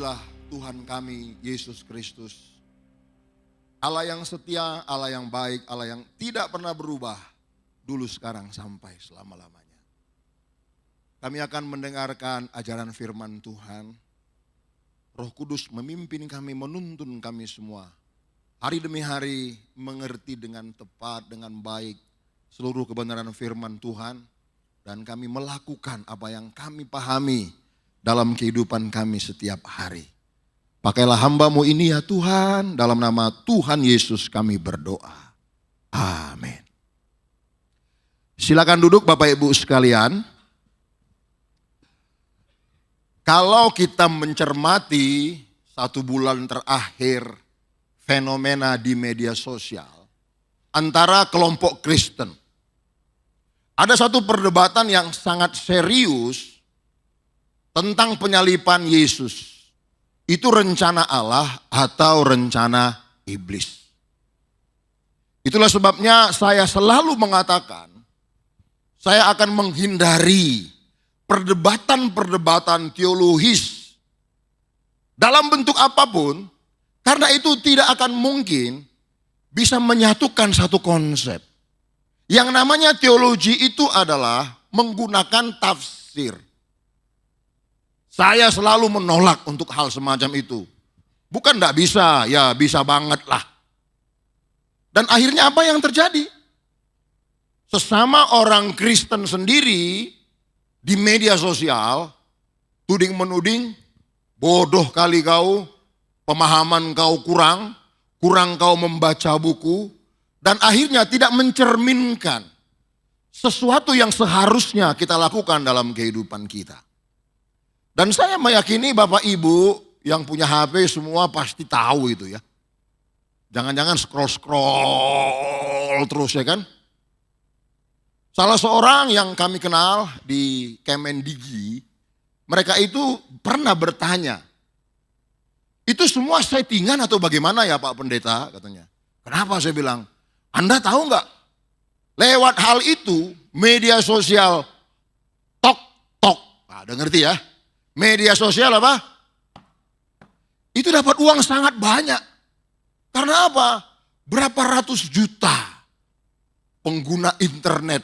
Terpujilah Tuhan kami, Yesus Kristus. Allah yang setia, Allah yang baik, Allah yang tidak pernah berubah. Dulu, sekarang, sampai selama-lamanya. Kami akan mendengarkan ajaran firman Tuhan. Roh Kudus memimpin kami, menuntun kami semua. Hari demi hari mengerti dengan tepat, dengan baik seluruh kebenaran firman Tuhan. Dan kami melakukan apa yang kami pahami dalam kehidupan kami setiap hari. Pakailah hamba-Mu ini ya Tuhan, dalam nama Tuhan Yesus kami berdoa. Amin. Silakan duduk Bapak Ibu sekalian. Kalau kita mencermati 1 bulan terakhir fenomena di media sosial antara kelompok Kristen, ada satu perdebatan yang sangat serius tentang penyaliban Yesus. Itu rencana Allah atau rencana iblis. Itulah sebabnya saya selalu mengatakan, saya akan menghindari perdebatan-perdebatan teologis dalam bentuk apapun, karena itu tidak akan mungkin bisa menyatukan satu konsep. Yang namanya teologi itu adalah menggunakan tafsir. Saya selalu menolak untuk hal semacam itu. Bukan tidak bisa, ya bisa banget lah. Dan akhirnya apa yang terjadi? Sesama orang Kristen sendiri di media sosial, tuding-menuding, bodoh kali kau, pemahaman kau kurang kau membaca buku, dan akhirnya tidak mencerminkan sesuatu yang seharusnya kita lakukan dalam kehidupan kita. Dan saya meyakini Bapak Ibu yang punya HP semua pasti tahu itu ya. Jangan-jangan scroll terus ya kan. Salah seorang yang kami kenal di Kemendikbud, mereka itu pernah bertanya, itu semua settingan atau bagaimana ya Pak Pendeta katanya. Kenapa saya bilang, Anda tahu nggak? Lewat hal itu media sosial tok. Nah, udah ngerti ya? Media sosial apa? Itu dapat uang sangat banyak. Karena apa? Berapa ratus juta pengguna internet.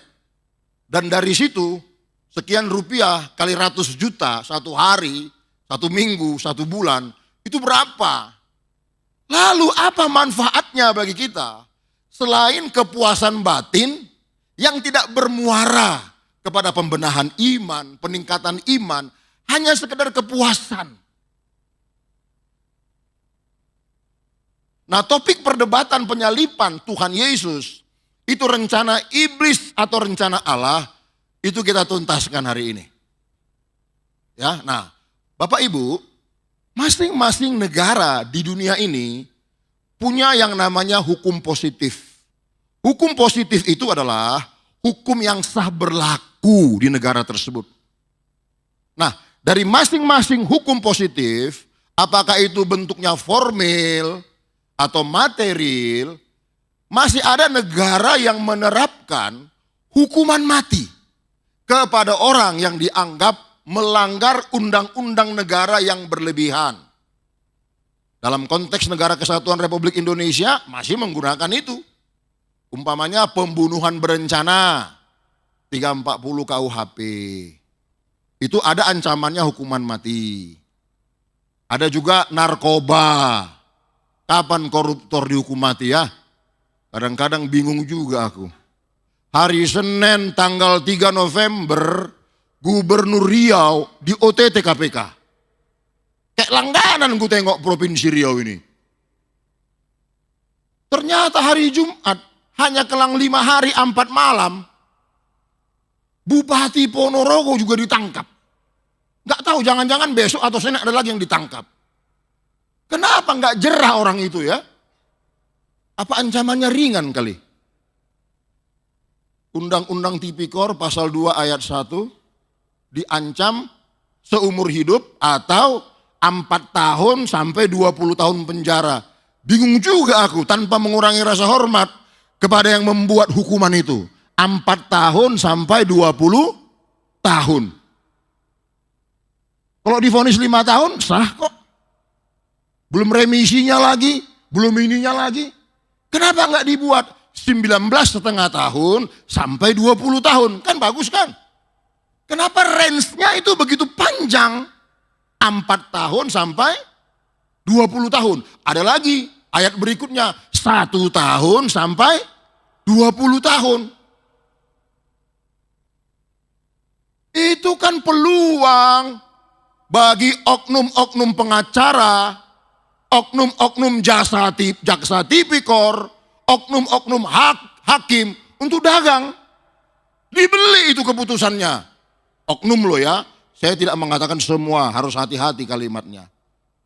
Dan dari situ sekian rupiah kali ratus juta satu hari, satu minggu, satu bulan. Itu berapa? Lalu apa manfaatnya bagi kita? Selain kepuasan batin yang tidak bermuara kepada pembenahan iman, peningkatan iman, hanya sekedar kepuasan. Nah, topik perdebatan penyaliban Tuhan Yesus, itu rencana iblis atau rencana Allah, itu kita tuntaskan hari ini. Ya, nah, Bapak Ibu, masing-masing negara di dunia ini punya yang namanya hukum positif. Hukum positif itu adalah hukum yang sah berlaku di negara tersebut. Nah, dari masing-masing hukum positif, apakah itu bentuknya formil atau material, masih ada negara yang menerapkan hukuman mati kepada orang yang dianggap melanggar undang-undang negara yang berlebihan. Dalam konteks Negara Kesatuan Republik Indonesia masih menggunakan itu. Umpamanya pembunuhan berencana 340 KUHP. Itu ada ancamannya hukuman mati. Ada juga narkoba. Kapan koruptor dihukum mati ya? Kadang-kadang bingung juga aku. Hari Senin tanggal 3 November, Gubernur Riau di OTT KPK. Kayak langganan gue tengok Provinsi Riau ini. Ternyata hari Jumat, hanya kelang 5 hari 4 malam, Bupati Ponorogo juga ditangkap. Gak tahu, jangan-jangan besok atau Senin ada lagi yang ditangkap. Kenapa gak jerah orang itu ya? Apa ancamannya ringan kali? Undang-Undang Tipikor pasal 2 ayat 1 diancam seumur hidup atau 4 tahun sampai 20 tahun penjara. Bingung juga aku tanpa mengurangi rasa hormat kepada yang membuat hukuman itu. 4 tahun sampai 20 tahun. Kalau divonis 5 tahun sah kok. belum remisinya lagi, belum ininya lagi. Kenapa nggak dibuat 19,5 tahun sampai 20 tahun? Kan bagus kan? Kenapa range-nya itu begitu panjang? 4 tahun sampai 20 tahun. Ada lagi ayat berikutnya, 1 tahun sampai 20 tahun. Itu kan peluang bagi oknum-oknum pengacara, oknum-oknum jaksa tipikor, oknum-oknum hakim untuk dagang. Dibeli itu keputusannya. Oknum loh ya, saya tidak mengatakan semua, harus hati-hati kalimatnya.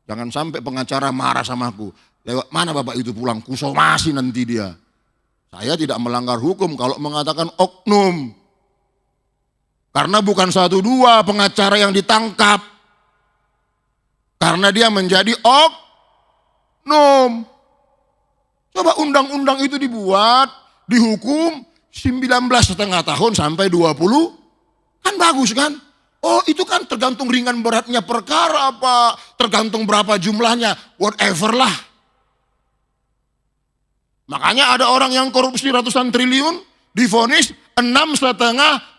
Jangan sampai pengacara marah sama aku. Lewat mana bapak itu pulang, kusomasi nanti dia. Saya tidak melanggar hukum kalau mengatakan oknum. Karena bukan 1-2 pengacara yang ditangkap. Karena dia menjadi oknum. Coba undang-undang itu dibuat, dihukum 19,5 tahun sampai 20, kan bagus kan? Oh itu kan tergantung ringan beratnya perkara apa, tergantung berapa jumlahnya, whatever lah. Makanya ada orang yang korupsi ratusan triliun, divonis 6,5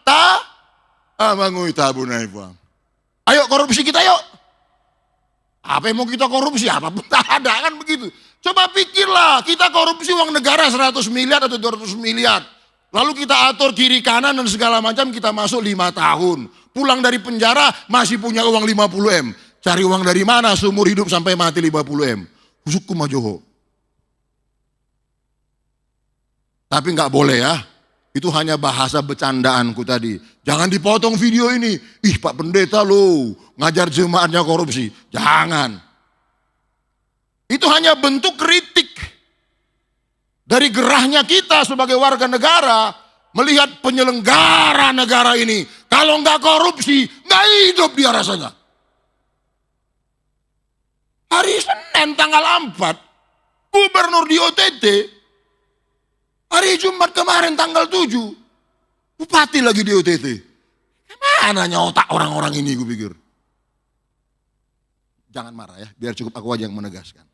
tahun. Ayo korupsi kita yuk. Apa yang mau kita korupsi? Apapun tak ada kan begitu. Coba pikirlah, kita korupsi uang negara 100 miliar atau 200 miliar. Lalu kita atur kiri kanan dan segala macam, kita masuk 5 tahun. Pulang dari penjara masih punya uang 50 M. Cari uang dari mana seumur hidup sampai mati 50 M. Hukum majoho. Tapi nggak boleh ya. Itu hanya bahasa bercandaanku tadi. Jangan dipotong video ini. Ih Pak Pendeta lo ngajar jemaatnya korupsi. Jangan. Itu hanya bentuk kritik dari gerahnya kita sebagai warga negara melihat penyelenggara negara ini. Kalau nggak korupsi, nggak hidup dia rasanya. Hari Senin tanggal 4, Gubernur di OTT. Hari Jumat kemarin tanggal 7, Bupati lagi di OTT. Mananya otak orang-orang ini gue pikir. Jangan marah ya, biar cukup aku aja yang menegaskan.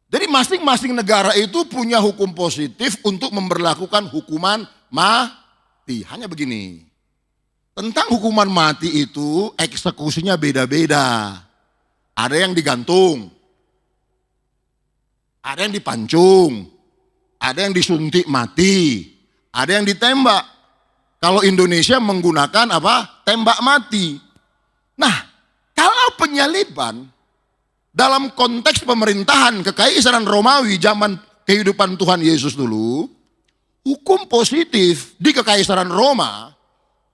Jadi masing-masing negara itu punya hukum positif untuk memberlakukan hukuman mati. Hanya begini, tentang hukuman mati itu eksekusinya beda-beda. Ada yang digantung, ada yang dipancung, ada yang disuntik mati, ada yang ditembak. Kalau Indonesia menggunakan apa? Tembak mati. Nah, kalau penyaliban dalam konteks pemerintahan Kekaisaran Romawi zaman kehidupan Tuhan Yesus dulu, hukum positif di Kekaisaran Roma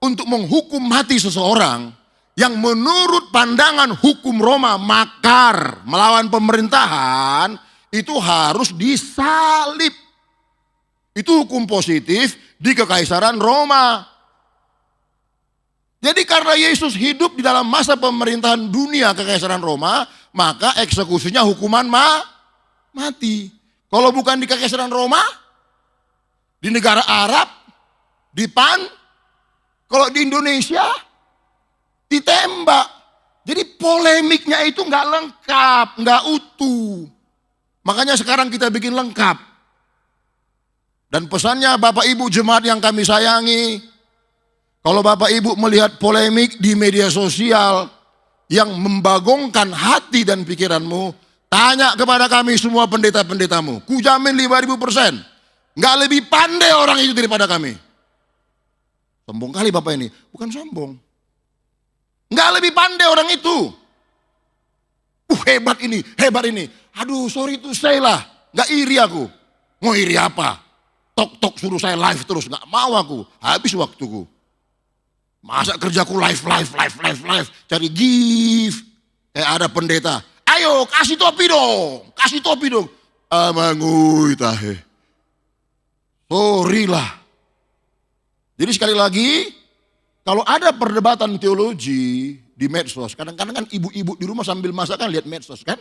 untuk menghukum mati seseorang yang menurut pandangan hukum Roma makar melawan pemerintahan, itu harus disalib. Itu hukum positif di Kekaisaran Roma. Jadi karena Yesus hidup di dalam masa pemerintahan dunia Kekaisaran Roma, maka eksekusinya hukuman mati. Kalau bukan di Kekaisaran Roma, di negara Arab, di kalau di Indonesia, ditembak. Jadi polemiknya itu nggak lengkap, nggak utuh. Makanya sekarang kita bikin lengkap. Dan pesannya Bapak Ibu jemaat yang kami sayangi, kalau Bapak Ibu melihat polemik di media sosial yang membagongkan hati dan pikiranmu, tanya kepada kami semua pendeta-pendetamu. Kujamin 5.000%. Nggak lebih pandai orang itu daripada kami. Sombong kali Bapak ini. Bukan sombong. Nggak lebih pandai orang itu. Hebat ini, hebat ini. Aduh sorry to say lah. Nggak iri aku. Mau iri apa? Tok-tok suruh saya live terus. Nggak mau aku. Habis waktuku. Masa kerjaku live. Cari gift. Kayak ada pendeta. Ayo kasih topi dong. Amangui tahe. Sorry lah. Jadi sekali lagi, kalau ada perdebatan teologi di medsos, kadang-kadang kan ibu-ibu di rumah sambil masak kan lihat medsos kan.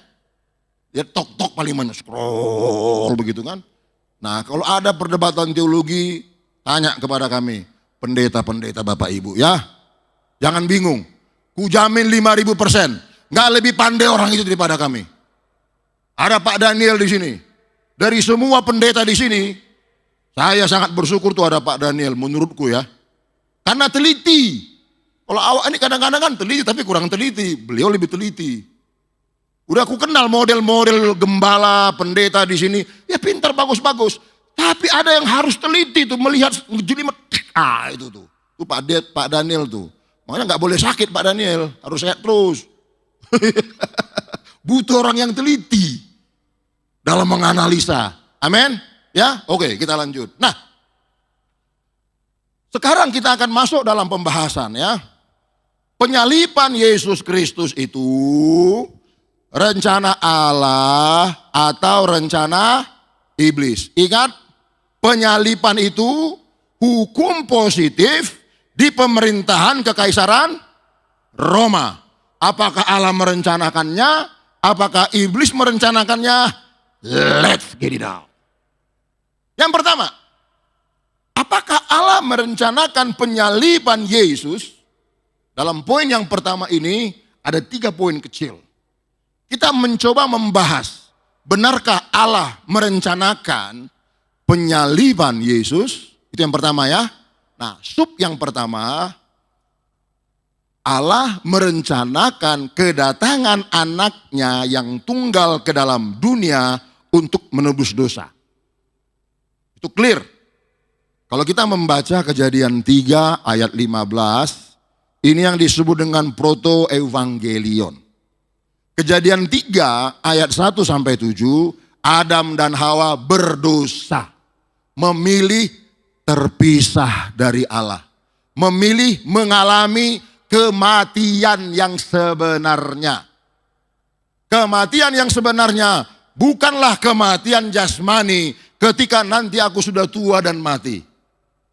Lihat tok-tok paling mana, scroll begitu kan. Nah kalau ada perdebatan teologi, tanya kepada kami. Pendeta-pendeta Bapak Ibu ya. Jangan bingung. Kujamin 5.000%. Nggak lebih pandai orang itu daripada kami. Ada Pak Daniel di sini. Dari semua pendeta di sini, saya sangat bersyukur tuh ada Pak Daniel menurutku ya. Karena teliti. Kalau awak ini kadang-kadang kan teliti tapi kurang teliti. Beliau lebih teliti. Udah aku kenal model-model gembala, pendeta di sini. Ya pintar, bagus-bagus. Tapi ada yang harus teliti tuh melihat jelimet. Itu tuh. Itu Pak Daniel tuh. Makanya nggak boleh sakit Pak Daniel. Harus sehat terus. Butuh orang yang teliti dalam menganalisa. Amin. Ya, oke, kita lanjut. Nah, sekarang kita akan masuk dalam pembahasan ya. Penyaliban Yesus Kristus itu rencana Allah atau rencana iblis. Ingat, penyaliban itu hukum positif di pemerintahan kekaisaran Roma. Apakah Allah merencanakannya? Apakah iblis merencanakannya? Let's get it out. Yang pertama, apakah Allah merencanakan penyaliban Yesus? Dalam poin yang pertama ini ada 3 poin kecil. Kita mencoba membahas, benarkah Allah merencanakan penyaliban Yesus? Itu yang pertama ya. Nah, sub yang pertama, Allah merencanakan kedatangan anaknya yang tunggal ke dalam dunia untuk menebus dosa. Itu clear. Kalau kita membaca Kejadian 3 ayat 15, ini yang disebut dengan proto-evangelion. Kejadian 3 ayat 1 sampai 7, Adam dan Hawa berdosa. Memilih terpisah dari Allah. Memilih mengalami kematian yang sebenarnya. Kematian yang sebenarnya bukanlah kematian jasmani ketika nanti aku sudah tua dan mati.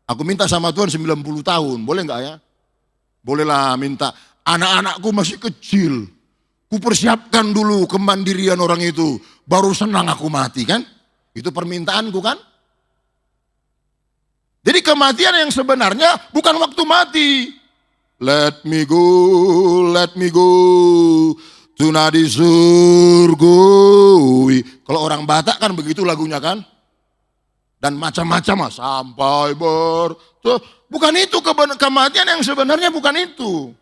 Aku minta sama Tuhan 90 tahun, boleh enggak ya? Bolehlah minta. Anak-anakku masih kecil. Kupersiapkan dulu kemandirian orang itu, baru senang aku mati kan? Itu permintaanku kan? Jadi kematian yang sebenarnya bukan waktu mati. Let me go, tunadi surgui. Kalau orang Batak kan begitu lagunya kan? Dan macam-macam sampai bukan itu kematian yang sebenarnya, bukan itu.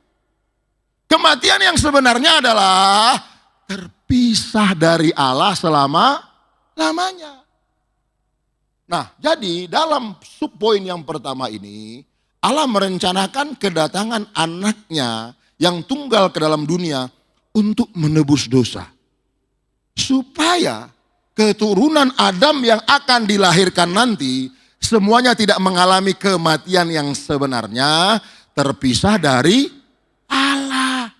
Kematian yang sebenarnya adalah terpisah dari Allah selama-lamanya. Nah, jadi dalam subpoin yang pertama ini, Allah merencanakan kedatangan anaknya yang tunggal ke dalam dunia untuk menebus dosa. Supaya keturunan Adam yang akan dilahirkan nanti semuanya tidak mengalami kematian yang sebenarnya, terpisah dari Allah.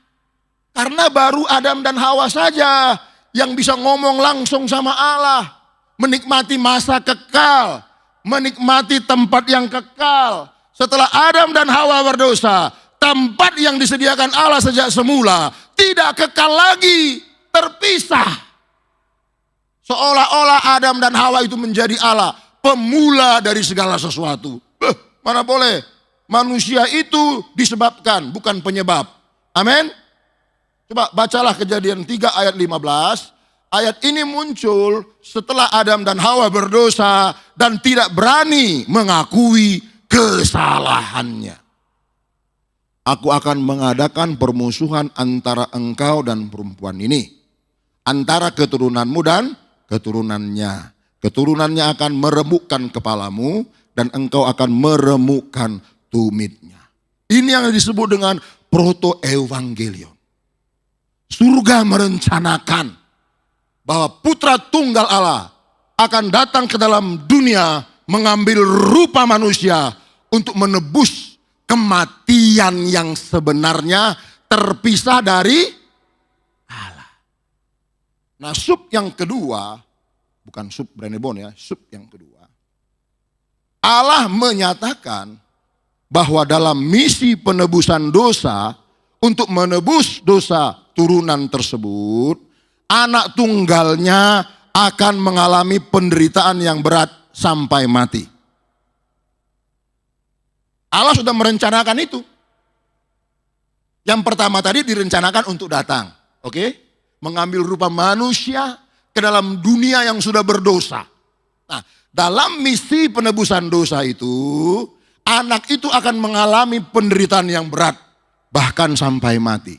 Karena baru Adam dan Hawa saja yang bisa ngomong langsung sama Allah. Menikmati masa kekal, menikmati tempat yang kekal. Setelah Adam dan Hawa berdosa, tempat yang disediakan Allah sejak semula tidak kekal lagi, terpisah. Seolah-olah Adam dan Hawa itu menjadi Allah, pemula dari segala sesuatu. Mana boleh, manusia itu disebabkan, bukan penyebab. Amin. Coba bacalah Kejadian 3 ayat 15. Ayat ini muncul setelah Adam dan Hawa berdosa dan tidak berani mengakui kesalahannya. Aku akan mengadakan permusuhan antara engkau dan perempuan ini, antara keturunanmu dan keturunannya. Keturunannya akan meremukkan kepalamu dan engkau akan meremukkan tumitnya. Ini yang disebut dengan proto-evangelion. Surga merencanakan bahwa putra tunggal Allah akan datang ke dalam dunia mengambil rupa manusia untuk menebus kematian yang sebenarnya terpisah dari Allah. Nah, sub yang kedua, bukan sub Brenebon ya, sub yang kedua. Allah menyatakan bahwa dalam misi penebusan dosa, untuk menebus dosa turunan tersebut, anak tunggalnya akan mengalami penderitaan yang berat sampai mati. Allah sudah merencanakan itu. Yang pertama tadi direncanakan untuk datang. Oke? Mengambil rupa manusia ke dalam dunia yang sudah berdosa. Nah, dalam misi penebusan dosa itu, anak itu akan mengalami penderitaan yang berat, bahkan sampai mati.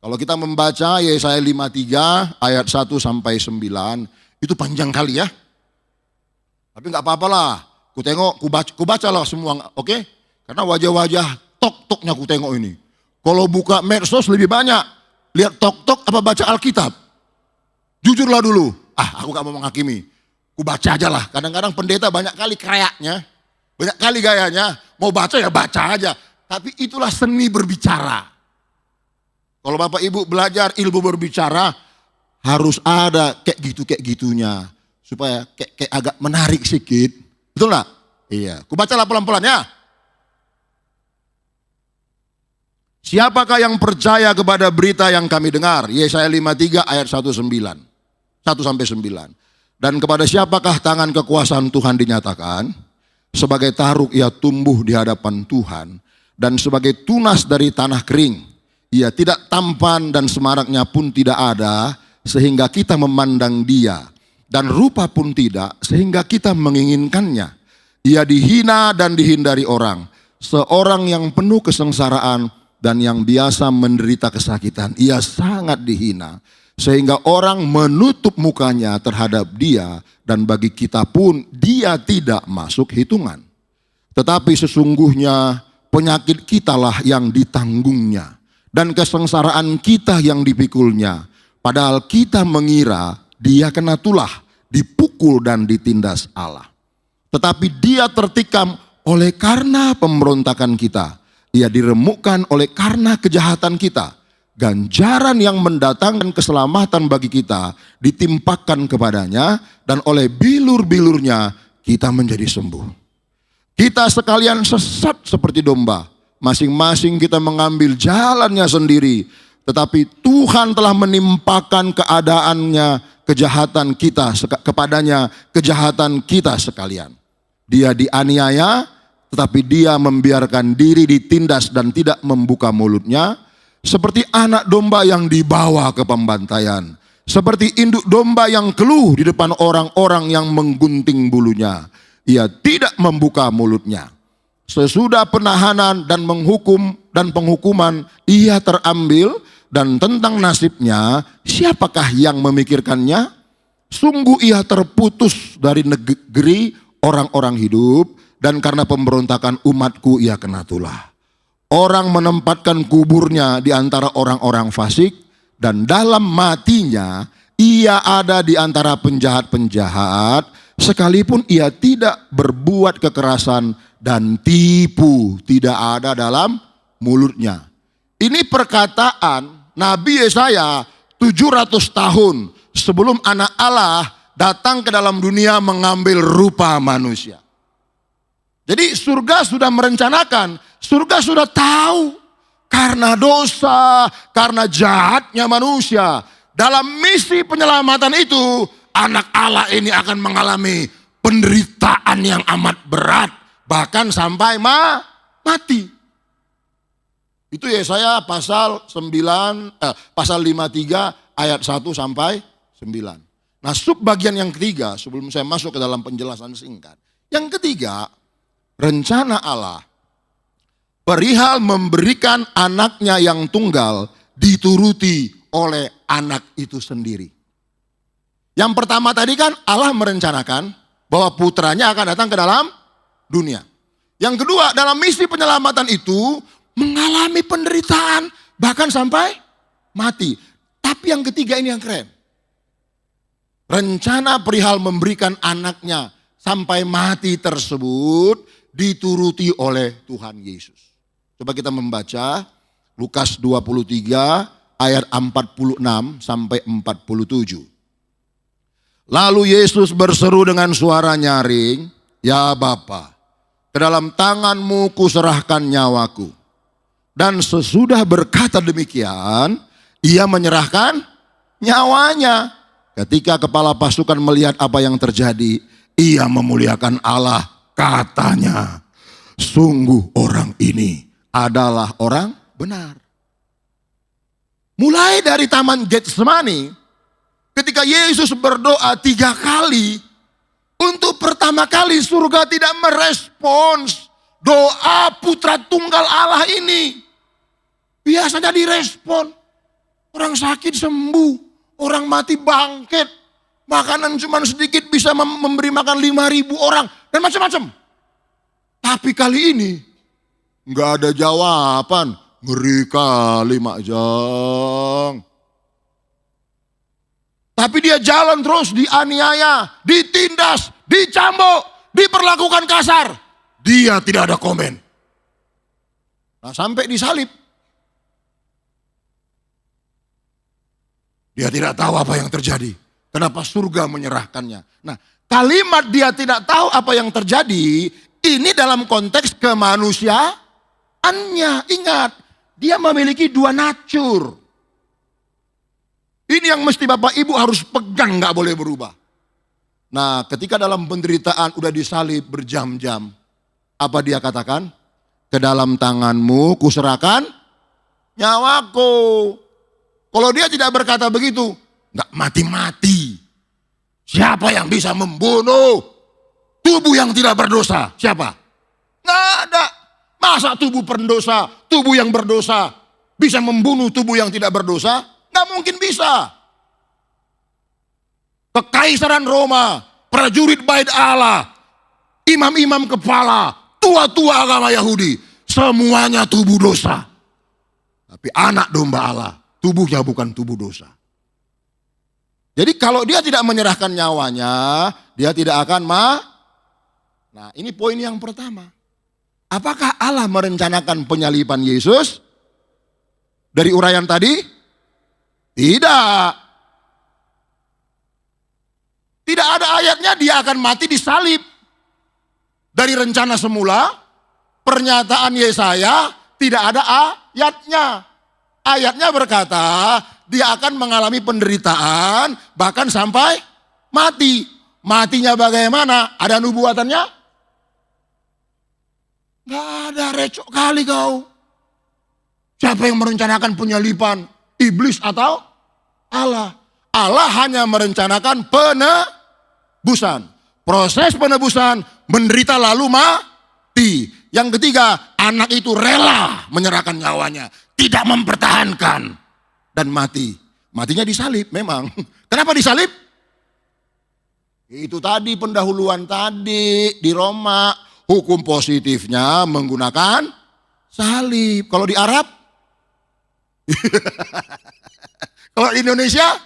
Kalau kita membaca Yesaya 53 ayat 1 sampai 9, itu panjang kali ya. Tapi nggak apa-apalah, kubacalah semua, oke? Karena wajah-wajah tok-toknya ku tengok ini. Kalau buka medsos lebih banyak, lihat tok-tok apa baca Alkitab? Jujurlah dulu, aku gak mau menghakimi. Ku baca aja lah, kadang-kadang pendeta banyak kali kayaknya, banyak kali gayanya, mau baca ya baca aja. Tapi itulah seni berbicara. Kalau Bapak Ibu belajar ilmu berbicara, harus ada kayak gitunya. Supaya kayak agak menarik sedikit. Betul gak? Iya, ku bacalah pelan-pelan ya. Siapakah yang percaya kepada berita yang kami dengar? Yesaya 53 ayat 1 sampai 9. Dan kepada siapakah tangan kekuasaan Tuhan dinyatakan? Sebagai taruk ia tumbuh di hadapan Tuhan. Dan sebagai tunas dari tanah kering. Ia tidak tampan dan semaraknya pun tidak ada. Sehingga kita memandang dia. Dan rupa pun tidak sehingga kita menginginkannya. Ia dihina dan dihindari orang. Seorang yang penuh kesengsaraan dan yang biasa menderita kesakitan. Ia sangat dihina. Sehingga orang menutup mukanya terhadap dia. Dan bagi kita pun dia tidak masuk hitungan. Tetapi sesungguhnya penyakit kitalah yang ditanggungnya. Dan kesengsaraan kita yang dipikulnya. Padahal kita mengira dia kena tulah, dipukul dan ditindas Allah. Tetapi dia tertikam oleh karena pemberontakan kita. Ia diremukkan oleh karena kejahatan kita. Ganjaran yang mendatangkan keselamatan bagi kita ditimpakan kepadanya. Dan oleh bilur-bilurnya kita menjadi sembuh. Kita sekalian sesat seperti domba. Masing-masing kita mengambil jalannya sendiri. Tetapi Tuhan telah menimpakan kepadanya kejahatan kita sekalian. Dia dianiaya, tetapi dia membiarkan diri ditindas dan tidak membuka mulutnya. Seperti anak domba yang dibawa ke pembantaian. Seperti induk domba yang keluh di depan orang-orang yang menggunting bulunya. Ia tidak membuka mulutnya. Sesudah penahanan dan penghukuman ia terambil. Dan tentang nasibnya, siapakah yang memikirkannya? Sungguh ia terputus dari negeri orang-orang hidup. Dan karena pemberontakan umatku ia kena tulah. Orang menempatkan kuburnya di antara orang-orang fasik. Dan dalam matinya ia ada di antara penjahat-penjahat. Sekalipun ia tidak berbuat kekerasan dan tipu tidak ada dalam mulutnya. Ini perkataan Nabi Yesaya 700 tahun sebelum anak Allah datang ke dalam dunia mengambil rupa manusia. Jadi surga sudah merencanakan, surga sudah tahu karena dosa, karena jahatnya manusia. Dalam misi penyelamatan itu, anak Allah ini akan mengalami penderitaan yang amat berat, bahkan sampai mati. Itu Yesaya pasal 53 ayat 1 sampai 9. Nah, subbagian yang ketiga sebelum saya masuk ke dalam penjelasan singkat. Yang ketiga, rencana Allah perihal memberikan anaknya yang tunggal dituruti oleh anak itu sendiri. Yang pertama tadi kan Allah merencanakan bahwa putranya akan datang ke dalam dunia. Yang kedua, dalam misi penyelamatan itu mengalami penderitaan bahkan sampai mati. Tapi yang ketiga ini yang keren. Rencana perihal memberikan anaknya sampai mati tersebut dituruti oleh Tuhan Yesus. Coba kita membaca Lukas 23 ayat 46 sampai 47. Lalu Yesus berseru dengan suara nyaring, "Ya Bapa, ke dalam tangan-Mu kuserahkan nyawaku." Dan sesudah berkata demikian, ia menyerahkan nyawanya. Ketika kepala pasukan melihat apa yang terjadi, ia memuliakan Allah. Katanya, sungguh orang ini adalah orang benar. Mulai dari Taman Getsemani, ketika Yesus berdoa 3 kali, untuk pertama kali surga tidak merespons doa putra tunggal Allah ini. Biasanya direspon. Orang sakit sembuh, orang mati bangkit, makanan cuma sedikit bisa memberi makan 5.000 orang, dan macam-macam. Tapi kali ini, nggak ada jawaban. Ngeri kali Mak Jong. Tapi dia jalan terus, dianiaya, ditindas, dicambuk, diperlakukan kasar. Dia tidak ada komen. Nah, sampai disalib. Dia tidak tahu apa yang terjadi. Kenapa surga menyerahkannya. Nah, kalimat dia tidak tahu apa yang terjadi, ini dalam konteks kemanusiaannya. Ingat, dia memiliki 2 natur. Ini yang mesti Bapak Ibu harus pegang, gak boleh berubah. Nah, ketika dalam penderitaan udah disalib berjam-jam, apa dia katakan? Ke dalam tanganmu kuserahkan nyawaku. Kalau dia tidak berkata begitu, gak mati-mati. Siapa yang bisa membunuh tubuh yang tidak berdosa? Siapa? Gak ada. Masa tubuh pendosa, tubuh yang berdosa bisa membunuh tubuh yang tidak berdosa? Gak mungkin bisa. Kekaisaran Roma, prajurit bait Allah, imam-imam kepala, tua-tua agama Yahudi, semuanya tubuh dosa. Tapi anak domba Allah, tubuhnya bukan tubuh dosa. Jadi kalau dia tidak menyerahkan nyawanya, dia tidak akan Nah, ini poin yang pertama. Apakah Allah merencanakan penyaliban Yesus? Dari uraian tadi? Tidak. Tidak ada ayatnya dia akan mati disalib. Dari rencana semula, pernyataan Yesaya tidak ada ayatnya. Ayatnya berkata, dia akan mengalami penderitaan, bahkan sampai mati. Matinya bagaimana? Ada nubuatannya? Gak ada, recok kali kau. Siapa yang merencanakan penyaliban? Iblis atau Allah? Allah hanya merencanakan penebusan. Proses penebusan, menderita lalu mati. Yang ketiga, anak itu rela menyerahkan nyawanya. Tidak mempertahankan. Dan mati. Matinya disalib memang. Kenapa disalib? Itu tadi pendahuluan tadi di Roma. Hukum positifnya menggunakan salib. Kalau di Arab? Kalau di Indonesia?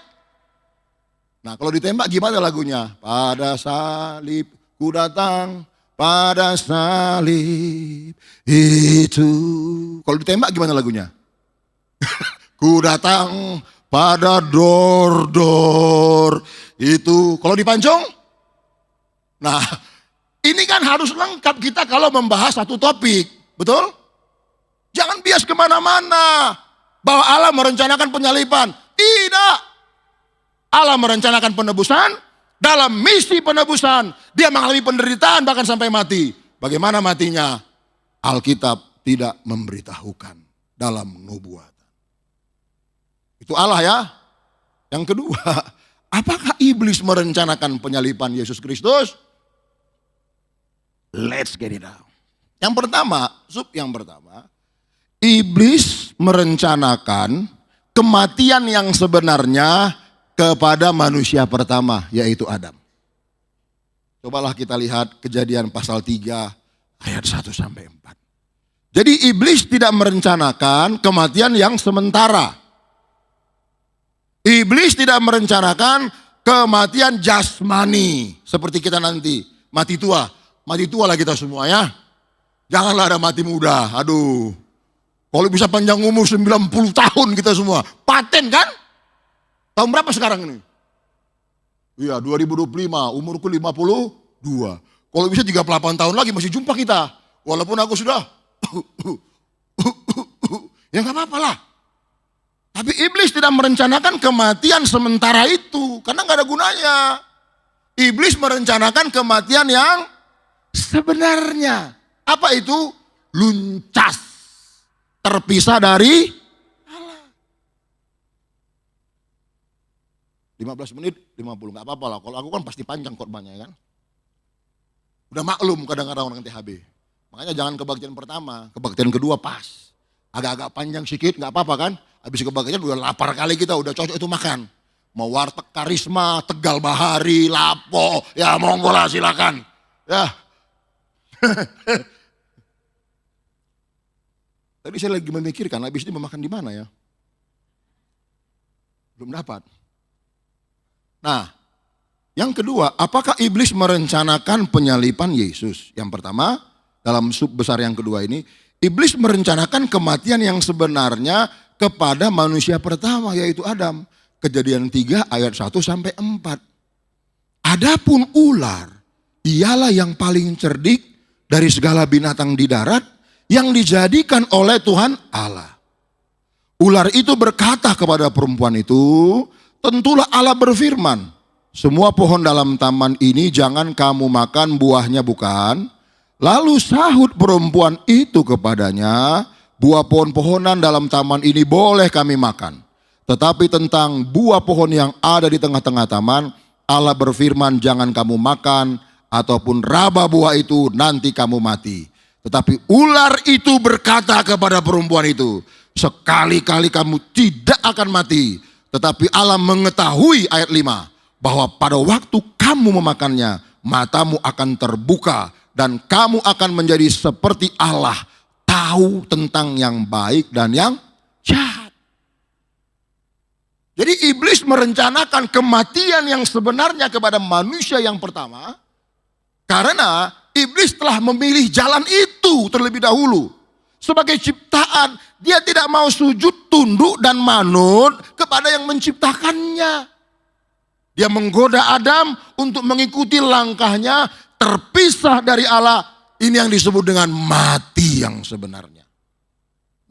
Nah, kalau ditembak gimana lagunya? Pada salib ku datang, pada salib itu. Kalau ditembak gimana lagunya? Ku datang pada dor-dor itu. Kalau dipancung? Nah, ini kan harus lengkap kita kalau membahas satu topik. Betul? Jangan bias kemana-mana. Bahwa Allah merencanakan penyaliban. Tidak. Allah merencanakan penebusan. Dalam misi penebusan. Dia mengalami penderitaan bahkan sampai mati. Bagaimana matinya? Alkitab tidak memberitahukan dalam nubuatan. Itu Allah ya. Yang kedua, apakah iblis merencanakan penyaliban Yesus Kristus? Let's get it out. Yang pertama, yang pertama, iblis merencanakan kematian yang sebenarnya kepada manusia pertama, yaitu Adam. Cobalah kita lihat Kejadian pasal 3 ayat 1 sampai 4. Jadi iblis tidak merencanakan kematian yang sementara. Iblis tidak merencanakan kematian jasmani seperti kita nanti mati tua. Mati tua lah kita semua ya. Janganlah ada mati muda. Aduh. Kalau bisa panjang umur 90 tahun kita semua. Paten kan? Tahun berapa sekarang ini? Iya 2025. Umurku 52. Kalau bisa 38 tahun lagi masih jumpa kita. Walaupun aku sudah. Ya gak apa-apa lah. Tapi iblis tidak merencanakan kematian sementara itu. Karena gak ada gunanya. Iblis merencanakan kematian yang sebenarnya. Apa itu? Luncas. terpisah dari Allah. 15 menit, 50, gak apa-apa lah. Kalau aku kan pasti panjang khotbahnya kan. Udah maklum kadang-kadang orang THB. Makanya jangan kebaktian pertama, kebaktian kedua pas. Agak-agak panjang sedikit, gak apa-apa kan. Habis kebaktian udah lapar kali kita, udah cocok itu makan. Mau warteg Karisma, Tegal Bahari, Lapo, ya monggo lah silakan. Ya. Tadi saya lagi memikirkan, habis ini mau makan di mana ya? Belum dapat. Nah, yang kedua, apakah iblis merencanakan penyalipan Yesus? Yang pertama, dalam sub besar yang kedua ini, iblis merencanakan kematian yang sebenarnya kepada manusia pertama, yaitu Adam. Kejadian 3 ayat 1 sampai 4. Adapun ular, ialah yang paling cerdik dari segala binatang di darat yang dijadikan oleh Tuhan Allah. Ular itu berkata kepada perempuan itu, tentulah Allah berfirman, semua pohon dalam taman ini jangan kamu makan buahnya bukan? Lalu sahut perempuan itu kepadanya, buah pohon-pohonan dalam taman ini boleh kami makan. Tetapi tentang buah pohon yang ada di tengah-tengah taman, Allah berfirman jangan kamu makan ataupun raba buah itu nanti kamu mati. Tetapi ular itu berkata kepada perempuan itu, sekali-kali kamu tidak akan mati. Tetapi Allah mengetahui ayat 5, bahwa pada waktu kamu memakannya, matamu akan terbuka dan kamu akan menjadi seperti Allah, tahu tentang yang baik dan yang jahat. Jadi iblis merencanakan kematian yang sebenarnya kepada manusia yang pertama, karena iblis telah memilih jalan itu terlebih dahulu. Sebagai ciptaan, dia tidak mau sujud, tunduk, dan manut kepada yang menciptakannya. Dia menggoda Adam untuk mengikuti langkahnya, terpisah dari Allah. Ini yang disebut dengan mati yang sebenarnya.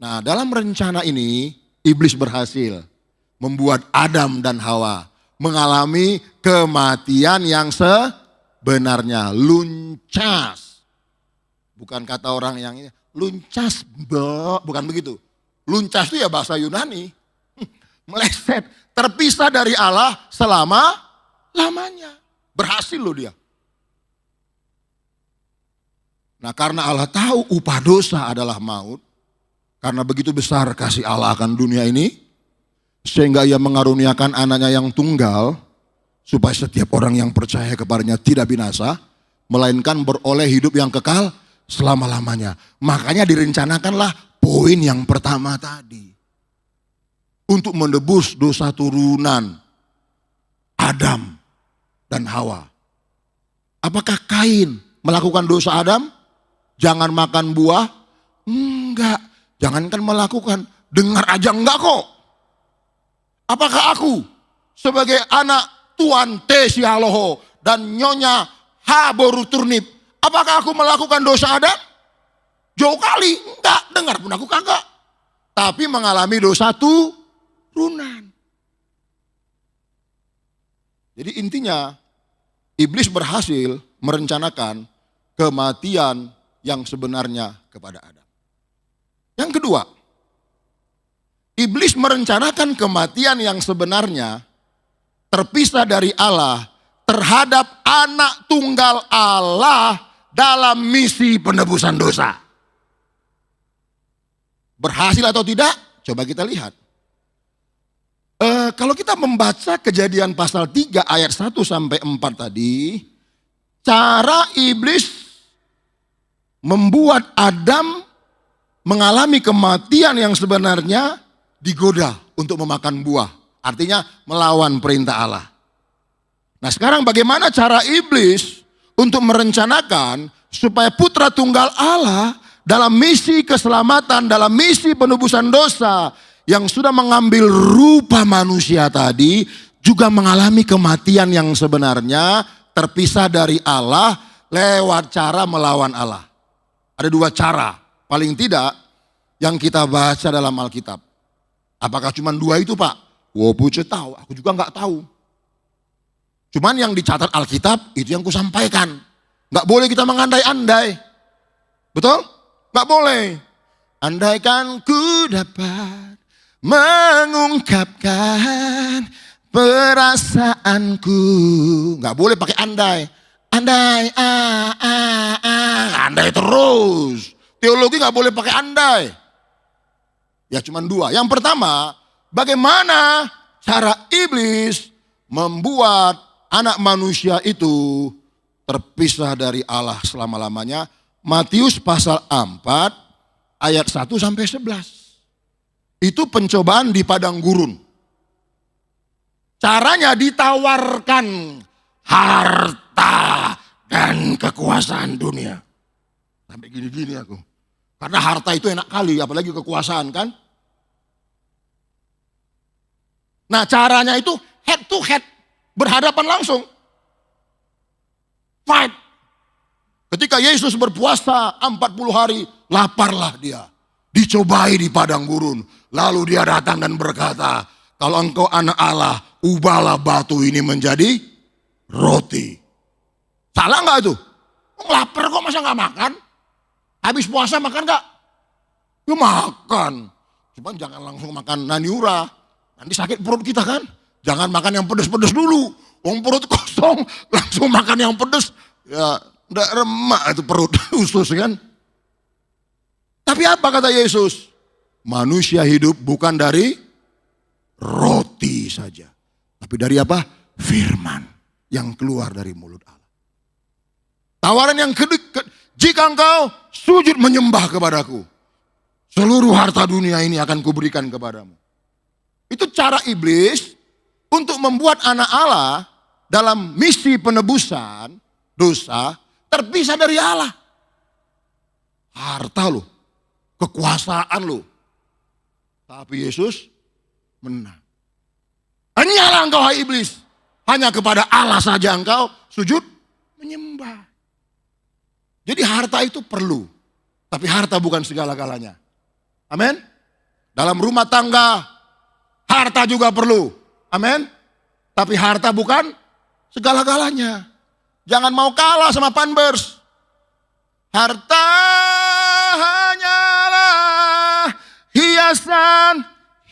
Nah, dalam rencana ini, iblis berhasil membuat Adam dan Hawa mengalami kematian yang sebenarnya. Luncas. Bukan kata orang yang ini, luncas, bukan begitu. Luncas itu ya bahasa Yunani. Meleset, terpisah dari Allah selama-lamanya. Berhasil loh dia. Nah, karena Allah tahu upah dosa adalah maut, karena begitu besar kasih Allah akan dunia ini, sehingga ia mengaruniakan anaknya yang tunggal, supaya setiap orang yang percaya kepadanya tidak binasa, melainkan beroleh hidup yang kekal selama-lamanya. Makanya direncanakanlah poin yang pertama tadi. Untuk menebus dosa turunan Adam dan Hawa. Apakah Kain melakukan dosa Adam? Jangan makan buah? Enggak. Jangankan melakukan, dengar aja enggak kok. Apakah aku sebagai anak Tuan T. Sialoho dan Nyonya H. Boru Turnip, apakah aku melakukan dosa Adam? Jauh kali, enggak, dengar pun aku kagak. Tapi mengalami dosa turunan. Jadi intinya, iblis berhasil merencanakan kematian yang sebenarnya kepada Adam. Yang kedua, iblis merencanakan kematian yang sebenarnya terpisah dari Allah terhadap anak tunggal Allah dalam misi penebusan dosa. Berhasil atau tidak? Coba kita lihat. Kalau kita membaca Kejadian pasal 3 ayat 1 sampai 4 tadi, cara iblis membuat Adam mengalami kematian yang sebenarnya digoda untuk memakan buah. Artinya melawan perintah Allah. Nah, sekarang bagaimana cara iblis untuk merencanakan supaya putra tunggal Allah dalam misi keselamatan, dalam misi penebusan dosa yang sudah mengambil rupa manusia tadi juga mengalami kematian yang sebenarnya terpisah dari Allah lewat cara melawan Allah. Ada dua cara, paling tidak yang kita baca dalam Alkitab. Apakah cuma dua itu, Pak? Wobuce tahu, aku juga nggak tahu. Cuman yang dicatat Alkitab itu yang kusampaikan. Nggak boleh kita mengandai-andai. Betul? Nggak boleh. Andaikan ku dapat mengungkapkan perasaanku. Nggak boleh pakai andai. Andai, andai terus. Teologi nggak boleh pakai andai. Ya cuma dua. Yang pertama, bagaimana cara iblis membuat anak manusia itu terpisah dari Allah selama-lamanya. Matius pasal 4 ayat 1 sampai 11. Itu pencobaan di padang gurun. Caranya ditawarkan harta dan kekuasaan dunia. Sampai gini-gini aku. Karena harta itu enak kali, apalagi kekuasaan kan. Nah caranya itu head to head, berhadapan langsung. Fight. Ketika Yesus berpuasa 40 hari, laparlah dia. Dicobai di padang gurun. Lalu dia datang dan berkata, kalau engkau anak Allah, ubahlah batu ini menjadi roti. Salah nggak itu? Lapar kok masa nggak makan? Habis puasa makan nggak? Ya makan. Cuman jangan langsung makan naniura. Nanti sakit perut kita kan. Jangan makan yang pedes-pedes dulu. Wong perut kosong, langsung makan yang pedes. Ya udah remak itu perut usus kan. Tapi apa kata Yesus? Manusia hidup bukan dari roti saja. Tapi dari apa? Firman yang keluar dari mulut Allah. Tawaran yang kedua, jika engkau sujud menyembah kepadaku, seluruh harta dunia ini akan kuberikan kepadamu. Itu cara iblis untuk membuat anak Allah dalam misi penebusan dosa terpisah dari Allah. Harta lo, kekuasaan lo. Tapi Yesus menang. Hanyalah engkau hai iblis, hanya kepada Allah saja engkau sujud menyembah. Jadi harta itu perlu, tapi harta bukan segala-galanya. Amin. Dalam rumah tangga, harta juga perlu. Amin. Tapi harta bukan segala-galanya. Jangan mau kalah sama Pampers. Harta hanyalah hiasan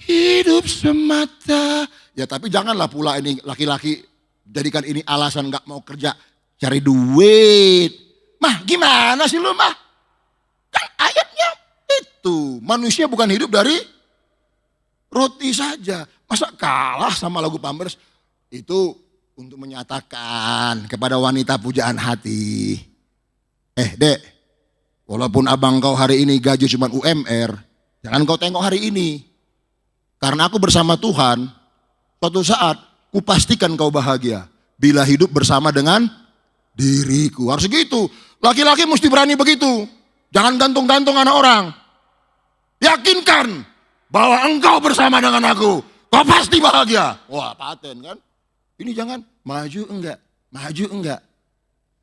hidup semata. Ya tapi janganlah pula ini laki-laki jadikan ini alasan gak mau kerja, cari duit. Mah gimana sih lu mah? Kan ayatnya itu, manusia bukan hidup dari roti saja. Masa kalah sama lagu Pampers? Itu untuk menyatakan kepada wanita pujaan hati. Dek, walaupun abang kau hari ini gaji cuma UMR, jangan kau tengok hari ini. Karena aku bersama Tuhan, suatu saat kupastikan kau bahagia. Bila hidup bersama dengan diriku. Harus gitu. Laki-laki mesti berani begitu. Jangan gantung-gantung anak orang. Yakinkan bahwa engkau bersama dengan aku. Kau pasti bahagia. Wah paten kan. Ini jangan maju enggak. Maju enggak.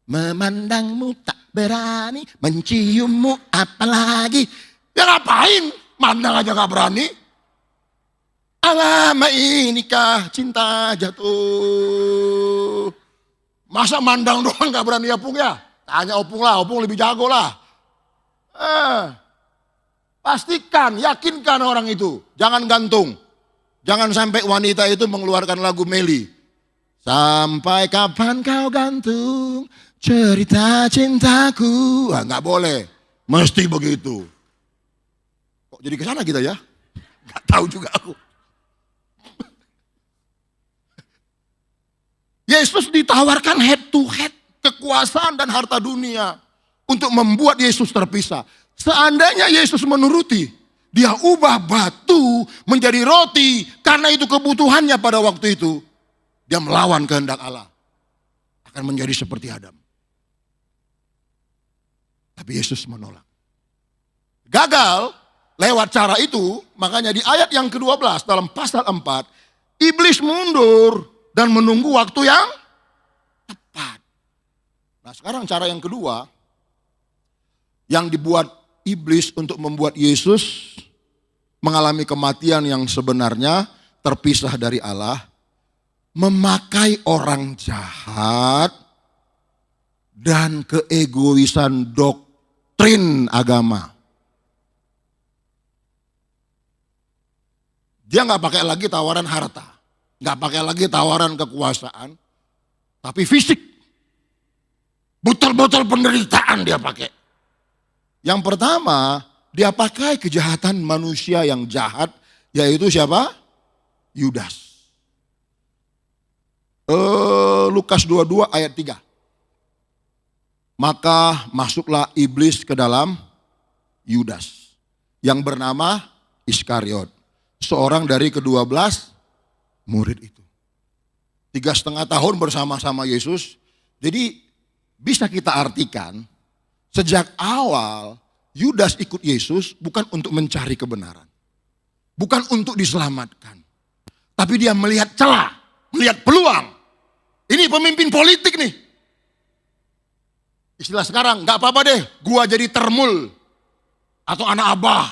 Memandangmu tak berani. Menciummu apalagi. Ya ngapain. Mandang aja gak berani. Alamak inikah cinta jatuh. Masa mandang doang gak berani Opung ya? Tanya Opung lah, Opung lebih jago lah. Pastikan, yakinkan orang itu. Jangan gantung. Jangan sampai wanita itu mengeluarkan lagu Meli. Sampai kapan kau gantung cerita cintaku. Gak boleh, mesti begitu. Kok jadi kesana kita ya? Gak tahu juga aku. Yesus ditawarkan head to head, kekuasaan dan harta dunia untuk membuat Yesus terpisah. Seandainya Yesus menuruti, dia ubah batu menjadi roti karena itu kebutuhannya pada waktu itu. Dia melawan kehendak Allah. Akan menjadi seperti Adam. Tapi Yesus menolak. Gagal lewat cara itu, makanya di ayat yang ke-12 dalam pasal 4, iblis mundur dan menunggu waktu yang tepat. Nah sekarang cara yang kedua, yang dibuat iblis untuk membuat Yesus mengalami kematian yang sebenarnya terpisah dari Allah, memakai orang jahat dan keegoisan doktrin agama. Dia nggak pakai lagi tawaran harta, nggak pakai lagi tawaran kekuasaan, tapi fisik. Botol-botol penderitaan dia pakai. Yang pertama, dia pakai kejahatan manusia yang jahat, yaitu siapa? Yudas. Lukas 22 ayat 3. Maka masuklah iblis ke dalam Yudas yang bernama Iskariot, seorang dari ke-12 murid itu. 3,5 tahun bersama-sama Yesus. Jadi bisa kita artikan sejak awal Yudas ikut Yesus bukan untuk mencari kebenaran, bukan untuk diselamatkan, tapi dia melihat celah, melihat peluang. Ini pemimpin politik nih. Istilah sekarang, gak apa-apa deh, gua jadi termul. Atau anak abah,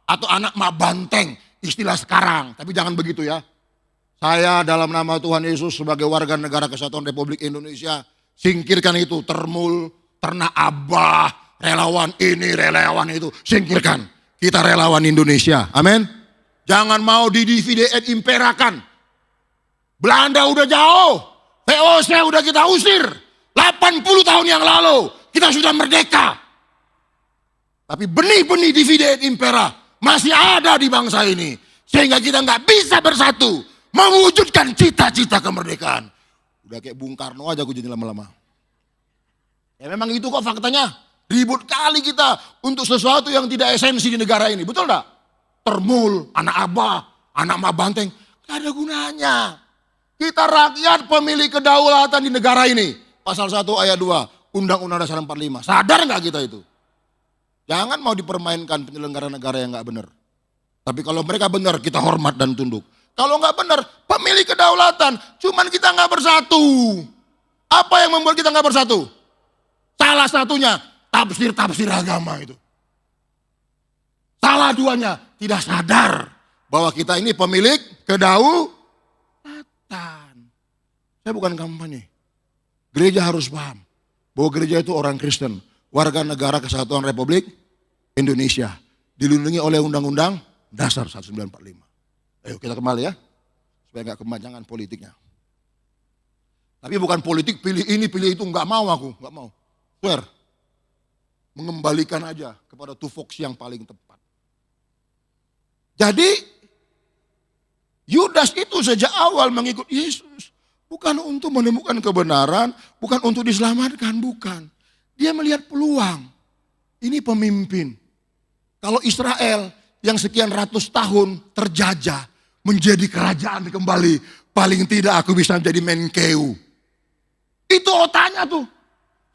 atau anak mak banteng. Istilah sekarang, tapi jangan begitu ya. Saya dalam nama Tuhan Yesus sebagai warga negara Kesatuan Republik Indonesia, singkirkan itu, termul, ternak abah, relawan ini, relawan itu. Singkirkan, kita relawan Indonesia, amin. Jangan mau didivide et imperakan. Belanda udah jauh. VOC udah kita usir, 80 tahun yang lalu, kita sudah merdeka. Tapi benih-benih divide et impera masih ada di bangsa ini. Sehingga kita nggak bisa bersatu, mewujudkan cita-cita kemerdekaan. Udah kayak Bung Karno aja aku jadi lama-lama. Ya memang itu kok faktanya, ribut kali kita untuk sesuatu yang tidak esensi di negara ini, betul enggak? Termul, anak abah, anak mak banteng, gak ada gunanya. Kita rakyat pemilik kedaulatan di negara ini. Pasal 1 ayat 2 Undang-Undang Dasar 45. Sadar nggak kita itu? Jangan mau dipermainkan penyelenggara negara yang nggak benar. Tapi kalau mereka benar kita hormat dan tunduk. Kalau nggak benar pemilik kedaulatan, cuman kita nggak bersatu. Apa yang membuat kita nggak bersatu? Salah satunya tafsir-tafsir agama itu. Salah duanya tidak sadar bahwa kita ini pemilik kedaulatan. Saya bukan kampanye. Gereja harus paham bahwa gereja itu orang Kristen, warga negara Kesatuan Republik Indonesia, dilindungi oleh Undang-Undang Dasar 1945. Ayo kita kembali ya, supaya nggak kemanjangan politiknya. Tapi bukan politik pilih ini pilih itu, nggak mau aku, nggak mau. Swear, mengembalikan aja kepada tufoksi yang paling tepat. Jadi Yudas itu sejak awal mengikut Yesus. Bukan untuk menemukan kebenaran, bukan untuk diselamatkan, bukan. Dia melihat peluang. Ini pemimpin. Kalau Israel yang sekian ratus tahun terjajah, menjadi kerajaan kembali, paling tidak aku bisa menjadi Menkeu. Itu otaknya tuh.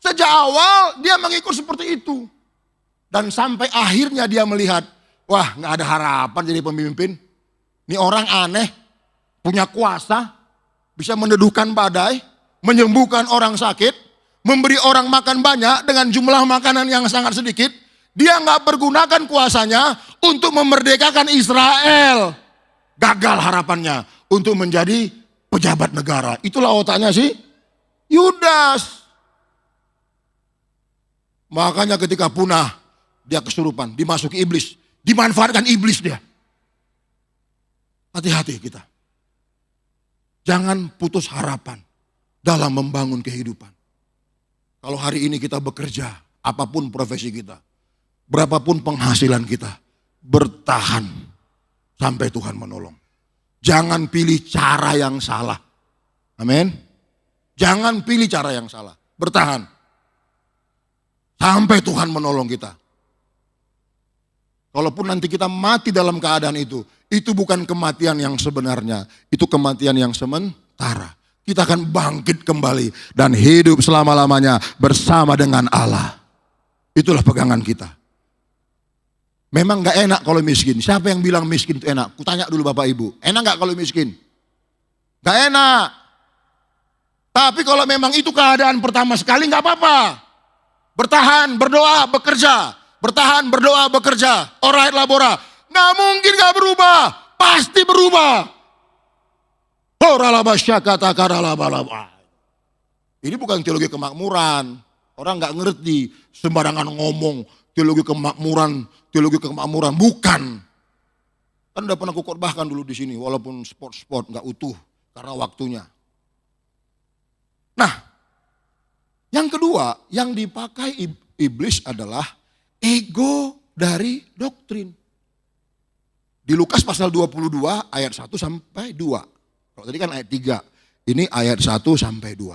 Sejak awal dia mengikut seperti itu. Dan sampai akhirnya dia melihat, wah gak ada harapan jadi pemimpin. Ini orang aneh, punya kuasa, bisa meneduhkan badai, menyembuhkan orang sakit, memberi orang makan banyak dengan jumlah makanan yang sangat sedikit. Dia nggak pergunakan kuasanya untuk memerdekakan Israel. Gagal harapannya untuk menjadi pejabat negara. Itulah otaknya sih Yudas. Makanya ketika punah, dia kesurupan, dimasuki iblis, dimanfaatkan iblis dia. Hati-hati kita. Jangan putus harapan dalam membangun kehidupan. Kalau hari ini kita bekerja, apapun profesi kita, berapapun penghasilan kita, bertahan sampai Tuhan menolong. Jangan pilih cara yang salah. Amin. Jangan pilih cara yang salah. Bertahan. Sampai Tuhan menolong kita. Kalaupun nanti kita mati dalam keadaan itu bukan kematian yang sebenarnya, itu kematian yang sementara. Kita akan bangkit kembali dan hidup selama-lamanya bersama dengan Allah. Itulah pegangan kita. Memang gak enak kalau miskin. Siapa yang bilang miskin itu enak? Kutanya dulu Bapak Ibu, enak gak kalau miskin? Gak enak. Tapi kalau memang itu keadaan pertama sekali gak apa-apa. Bertahan, berdoa, bekerja. Bertahan, berdoa, bekerja. Alright labora. Nggak mungkin nggak berubah. Pasti berubah. Ini bukan teologi kemakmuran. Orang nggak ngerti. Sembarangan ngomong. Teologi kemakmuran. Bukan. Kan udah pernah kukhotbahkan dulu di sini, walaupun spot-spot nggak utuh karena waktunya. Nah, yang kedua yang dipakai iblis adalah ego dari doktrin. Di Lukas pasal 22 ayat 1 sampai 2. Kalau tadi kan ayat 3, ini ayat 1 sampai 2.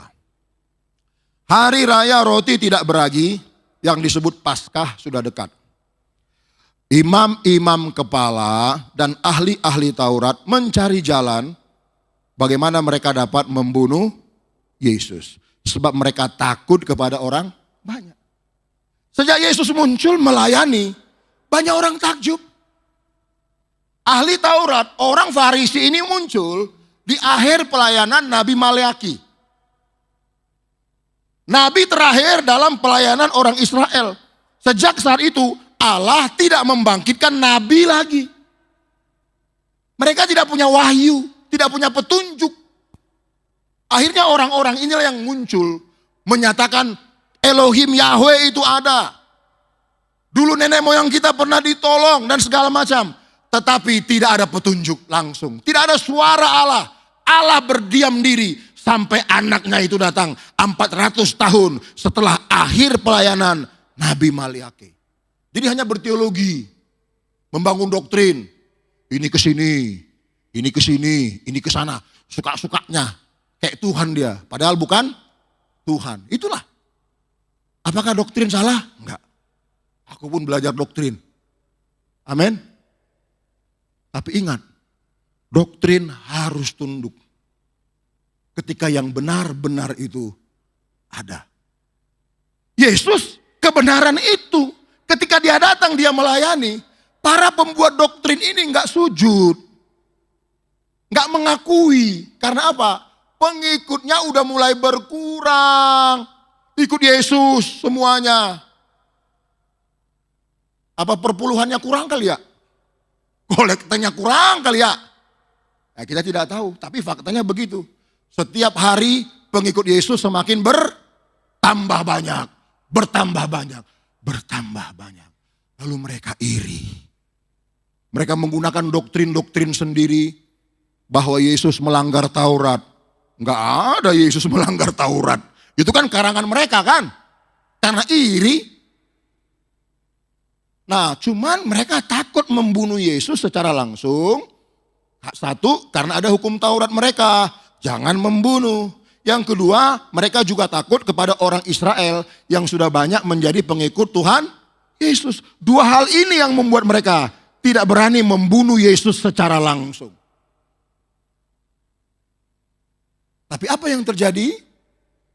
Hari raya roti tidak beragi yang disebut Paskah sudah dekat. Imam-imam kepala dan ahli-ahli Taurat mencari jalan bagaimana mereka dapat membunuh Yesus. Sebab mereka takut kepada orang banyak. Sejak Yesus muncul melayani, banyak orang takjub. Ahli Taurat, orang Farisi ini muncul di akhir pelayanan Nabi Maleaki. Nabi terakhir dalam pelayanan orang Israel. Sejak saat itu Allah tidak membangkitkan nabi lagi. Mereka tidak punya wahyu, tidak punya petunjuk. Akhirnya orang-orang inilah yang muncul menyatakan Elohim Yahweh itu ada. Dulu nenek moyang kita pernah ditolong dan segala macam. Tetapi tidak ada petunjuk langsung. Tidak ada suara Allah. Allah berdiam diri sampai anaknya itu datang 400 tahun setelah akhir pelayanan Nabi Maleaki. Jadi hanya berteologi, membangun doktrin. Ini ke sini, ini ke sini, ini ke sana. Suka-sukanya. Kayak Tuhan dia. Padahal bukan Tuhan. Itulah. Apakah doktrin salah? Enggak. Aku pun belajar doktrin. Amin. Tapi ingat, doktrin harus tunduk. Ketika yang benar-benar itu ada. Yesus kebenaran itu. Ketika dia datang, dia melayani. Para pembuat doktrin ini enggak sujud. Enggak mengakui. Karena apa? Pengikutnya udah mulai berkurang. Ikut Yesus semuanya. Apa perpuluhannya kurang kali ya? Kolektanya kurang kali ya? Nah, kita tidak tahu. Tapi faktanya begitu. Setiap hari pengikut Yesus semakin bertambah banyak. Bertambah banyak. Bertambah banyak. Lalu mereka iri. Mereka menggunakan doktrin-doktrin sendiri bahwa Yesus melanggar Taurat. Enggak ada Yesus melanggar Taurat. Itu kan karangan mereka kan. Karena iri. Nah, cuman mereka takut membunuh Yesus secara langsung. Satu, karena ada hukum Taurat mereka. Jangan membunuh. Yang kedua, mereka juga takut kepada orang Israel yang sudah banyak menjadi pengikut Tuhan Yesus. Dua hal ini yang membuat mereka tidak berani membunuh Yesus secara langsung. Tapi apa yang terjadi?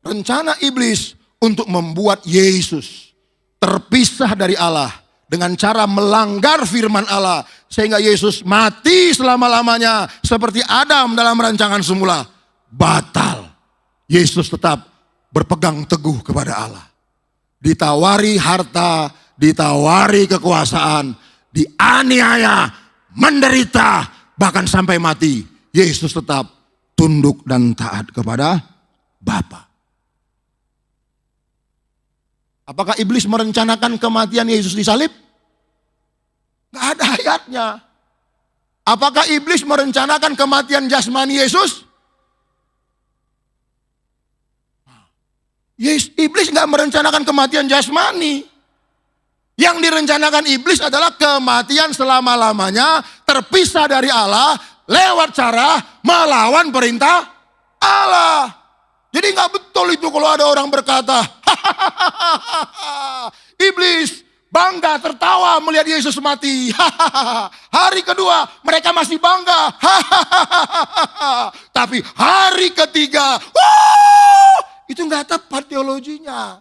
Rencana iblis untuk membuat Yesus terpisah dari Allah dengan cara melanggar firman Allah. Sehingga Yesus mati selama-lamanya seperti Adam dalam rancangan semula. Batal. Yesus tetap berpegang teguh kepada Allah. Ditawari harta, ditawari kekuasaan, dianiaya, menderita, bahkan sampai mati. Yesus tetap tunduk dan taat kepada Bapa. Apakah iblis merencanakan kematian Yesus di salib? Nggak ada ayatnya. Apakah iblis merencanakan kematian jasmani Yesus? Iblis nggak merencanakan kematian jasmani. Yang direncanakan iblis adalah kematian selama-lamanya terpisah dari Allah lewat cara melawan perintah Allah. Jadi nggak betul itu kalau ada orang berkata, iblis bangga tertawa melihat Yesus mati. Hari kedua mereka masih bangga. Tapi hari ketiga, itu nggak tepat teologinya.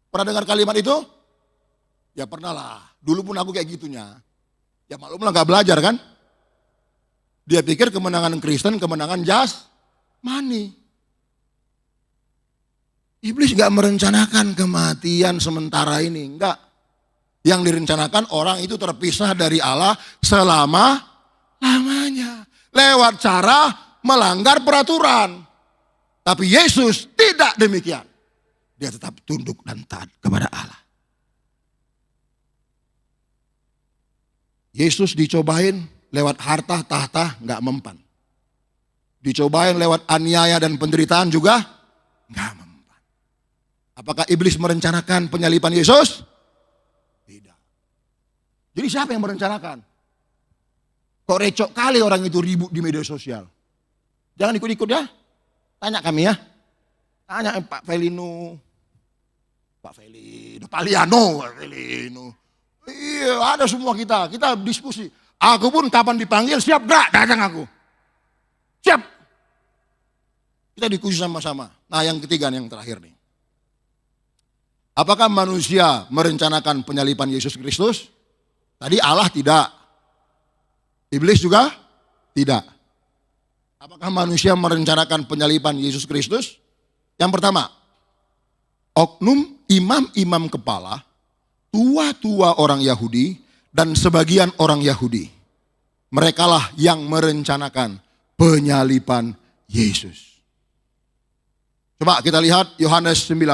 Pernah dengar kalimat itu? Ya pernah lah. Dulu pun aku kayak gitunya. Ya maklum lah nggak belajar kan. Dia pikir kemenangan Kristen kemenangan jasmani. Iblis nggak merencanakan kematian sementara ini, enggak. Yang direncanakan orang itu terpisah dari Allah selama-lamanya. Lewat cara melanggar peraturan. Tapi Yesus tidak demikian. Dia tetap tunduk dan taat kepada Allah. Yesus dicobain lewat harta tahta nggak mempan. Dicobain lewat aniaya dan penderitaan juga nggak mempan. Apakah iblis merencanakan penyaliban Yesus? Tidak. Jadi siapa yang merencanakan? Kok recok kali orang itu ribut di media sosial. Jangan ikut-ikut ya. Tanya kami ya. Tanya Pak Felino. Pak Liano. Iya, ada semua kita diskusi. Aku pun kapan dipanggil siap gerak, datang aku. Siap. Kita diskusi sama-sama. Nah yang ketiga yang terakhir nih. Apakah manusia merencanakan penyaliban Yesus Kristus? Tadi Allah tidak. Iblis juga tidak. Apakah manusia merencanakan penyaliban Yesus Kristus? Yang pertama, oknum imam-imam kepala, tua-tua orang Yahudi, dan sebagian orang Yahudi. Merekalah yang merencanakan penyaliban Yesus. Coba kita lihat Yohanes 19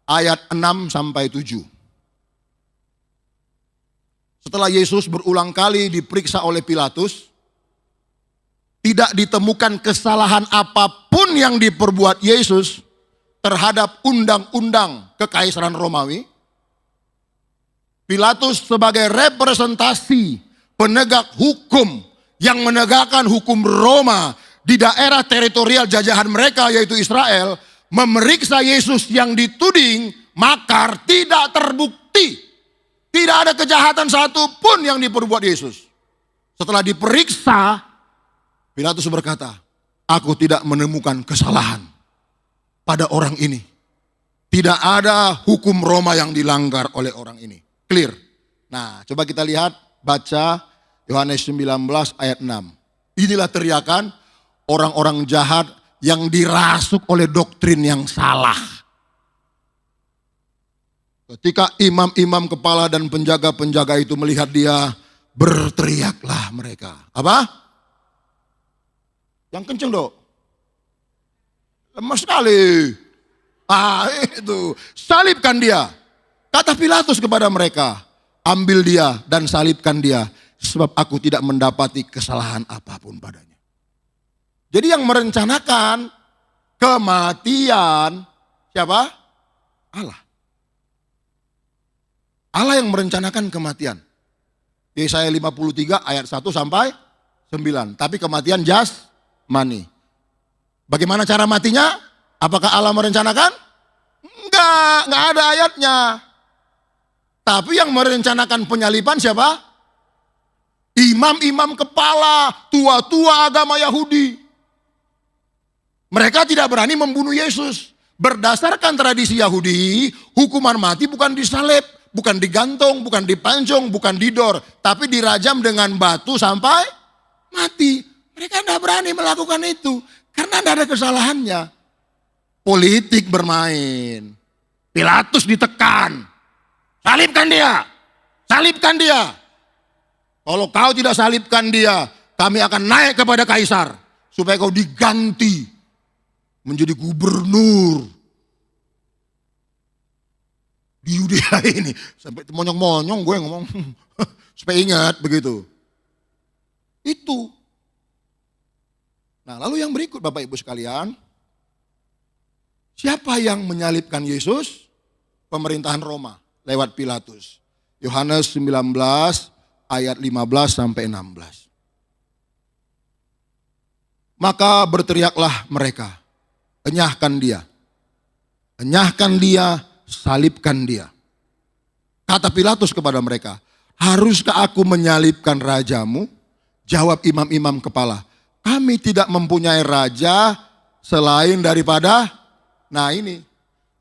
ayat 6 sampai 7. Setelah Yesus berulang kali diperiksa oleh Pilatus, tidak ditemukan kesalahan apapun yang diperbuat Yesus terhadap undang-undang kekaisaran Romawi. Pilatus sebagai representasi penegak hukum yang menegakkan hukum Roma di daerah teritorial jajahan mereka yaitu Israel, memeriksa Yesus yang dituding makar tidak terbukti. Tidak ada kejahatan satupun yang diperbuat Yesus. Setelah diperiksa, Pilatus berkata, aku tidak menemukan kesalahan pada orang ini. Tidak ada hukum Roma yang dilanggar oleh orang ini. Clear. Nah, coba kita lihat, baca Yohanes 19 ayat 6. Inilah teriakan orang-orang jahat yang dirasuk oleh doktrin yang salah. Ketika imam-imam kepala dan penjaga-penjaga itu melihat dia, berteriaklah mereka. Apa? Yang kenceng dong. Lemah sekali. Itu. Salibkan dia. Kata Pilatus kepada mereka, ambil dia dan salibkan dia. Sebab aku tidak mendapati kesalahan apapun padanya. Jadi yang merencanakan kematian, siapa? Allah. Allah yang merencanakan kematian. Yesaya 53 ayat 1 sampai 9. Tapi kematian jasmani. Bagaimana cara matinya? Apakah Allah merencanakan? Enggak ada ayatnya. Tapi yang merencanakan penyaliban siapa? Imam-imam kepala, tua-tua agama Yahudi. Mereka tidak berani membunuh Yesus. Berdasarkan tradisi Yahudi, hukuman mati bukan disalib, bukan digantung, bukan dipancung, bukan didor, tapi dirajam dengan batu sampai mati. Mereka tidak berani melakukan itu karena tidak ada kesalahannya. Politik bermain. Pilatus ditekan. Salibkan dia. Salibkan dia. Kalau kau tidak salibkan dia, kami akan naik kepada kaisar supaya kau diganti menjadi gubernur di Yudea ini. Sampai monyong-monyong gue ngomong supaya ingat begitu. Itu. Nah, lalu yang berikut Bapak Ibu sekalian, siapa yang menyalibkan Yesus? Pemerintahan Roma lewat Pilatus. Yohanes 19 ayat 15 sampai 16. Maka berteriaklah mereka, enyahkan dia. Enyahkan dia, salibkan dia. Kata Pilatus kepada mereka, haruskah aku menyalibkan rajamu? Jawab imam-imam kepala, kami tidak mempunyai raja selain daripada, nah ini,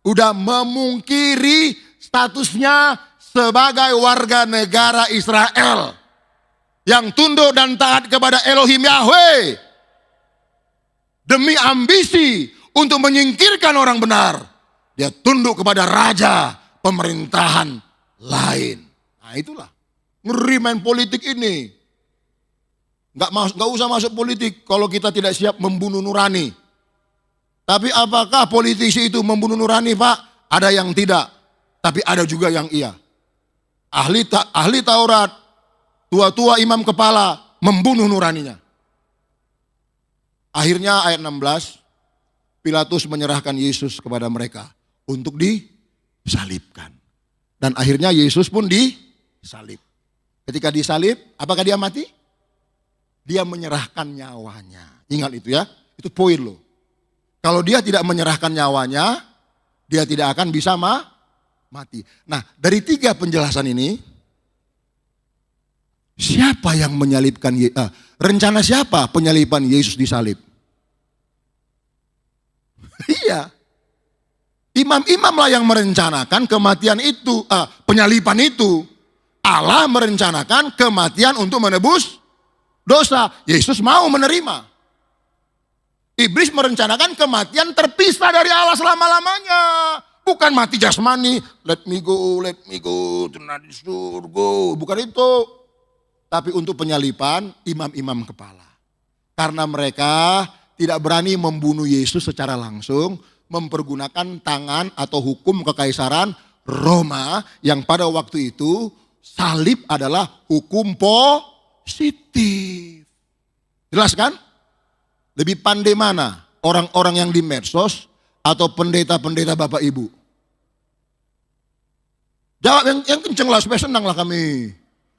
udah memungkiri statusnya sebagai warga negara Israel yang tunduk dan taat kepada Elohim Yahweh. Demi ambisi untuk menyingkirkan orang benar, dia tunduk kepada raja pemerintahan lain. Nah itulah, ngeri main politik ini. Nggak usah masuk politik kalau kita tidak siap membunuh nurani. Tapi apakah politisi itu membunuh nurani, Pak? Ada yang tidak, tapi ada juga yang iya. Ahli Taurat, tua-tua imam kepala membunuh nuraninya. Akhirnya ayat 16, Pilatus menyerahkan Yesus kepada mereka untuk disalibkan. Dan akhirnya Yesus pun disalib. Ketika disalib, apakah dia mati? Dia menyerahkan nyawanya. Ingat itu ya, itu poin loh. Kalau dia tidak menyerahkan nyawanya, dia tidak akan bisa mati. Nah, dari 3 penjelasan ini, siapa yang menyalibkan rencana siapa penyaliban Yesus disalib? Iya. Imam-imamlah yang merencanakan kematian itu, penyaliban itu. Allah merencanakan kematian untuk menebus dosa. Yesus mau menerima. Iblis merencanakan kematian terpisah dari Allah selama-lamanya. Bukan mati jasmani, let me go, tonight is surga. Bukan itu. Tapi untuk penyaliban imam-imam kepala. Karena mereka tidak berani membunuh Yesus secara langsung, mempergunakan tangan atau hukum kekaisaran Roma yang pada waktu itu salib adalah hukum positif. Jelas kan? Lebih pandai mana? Orang-orang yang di medsos atau pendeta-pendeta Bapak Ibu? Jawab yang kenceng lah supaya senang lah kami.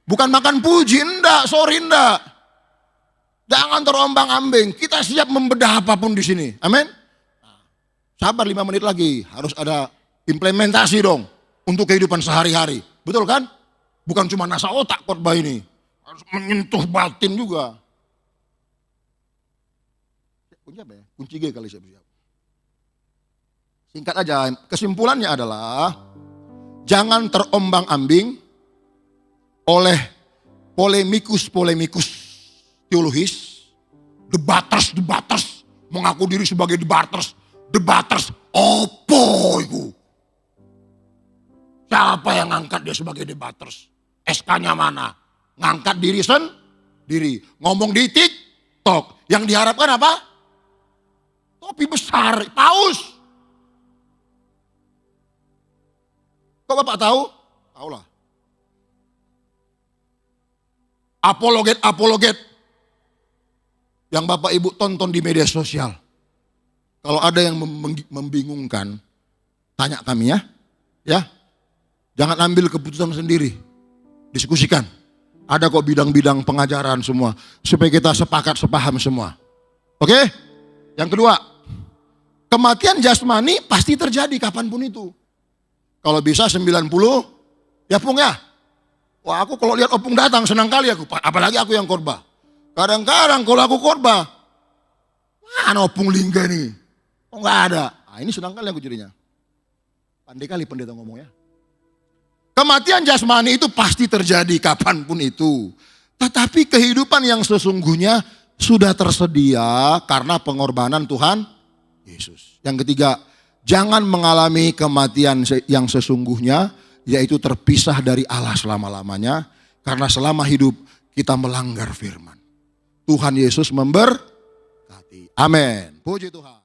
Bukan makan puji, enggak, sorry enggak. Jangan terombang ambing, kita siap membedah apapun di sini. Amin. Sabar 5 menit lagi, harus ada implementasi dong untuk kehidupan sehari-hari. Betul kan? Bukan cuma nasa otak khotbah ini, harus menyentuh batin juga. Kunci apa ya? Kunci G kali siap-siap. Singkat aja, kesimpulannya adalah jangan terombang-ambing oleh polemikus teologis, debaters, mengaku diri sebagai debaters, opo itu? Siapa yang ngangkat dia sebagai debaters? SK-nya mana? Ngangkat diri sendiri, ngomong di TikTok. Yang diharapkan apa? Topi besar, paus. Kok Bapak tahu? Tahu lah. Apologet yang Bapak Ibu tonton di media sosial. Kalau ada yang membingungkan, tanya kami ya. Ya. Jangan ambil keputusan sendiri. Diskusikan. Ada kok bidang-bidang pengajaran semua. Supaya kita sepakat, sepaham semua. Oke? Yang kedua, kematian jasmani pasti terjadi kapanpun itu. Kalau bisa 90, ya Pung ya. Wah aku kalau lihat opung datang senang kali aku. Apalagi aku yang khotbah. Kadang-kadang kalau aku khotbah, mana opung lingga nih? Oh nggak ada. Nah, ini senang kali aku jadinya. Pandai kali pendeta ngomong ya. Kematian jasmani itu pasti terjadi kapanpun itu. Tetapi kehidupan yang sesungguhnya sudah tersedia karena pengorbanan Tuhan Yesus. Yang ketiga, jangan mengalami kematian yang sesungguhnya, yaitu terpisah dari Allah selama-lamanya. Karena selama hidup kita melanggar firman. Tuhan Yesus memberkati. Amin. Puji Tuhan.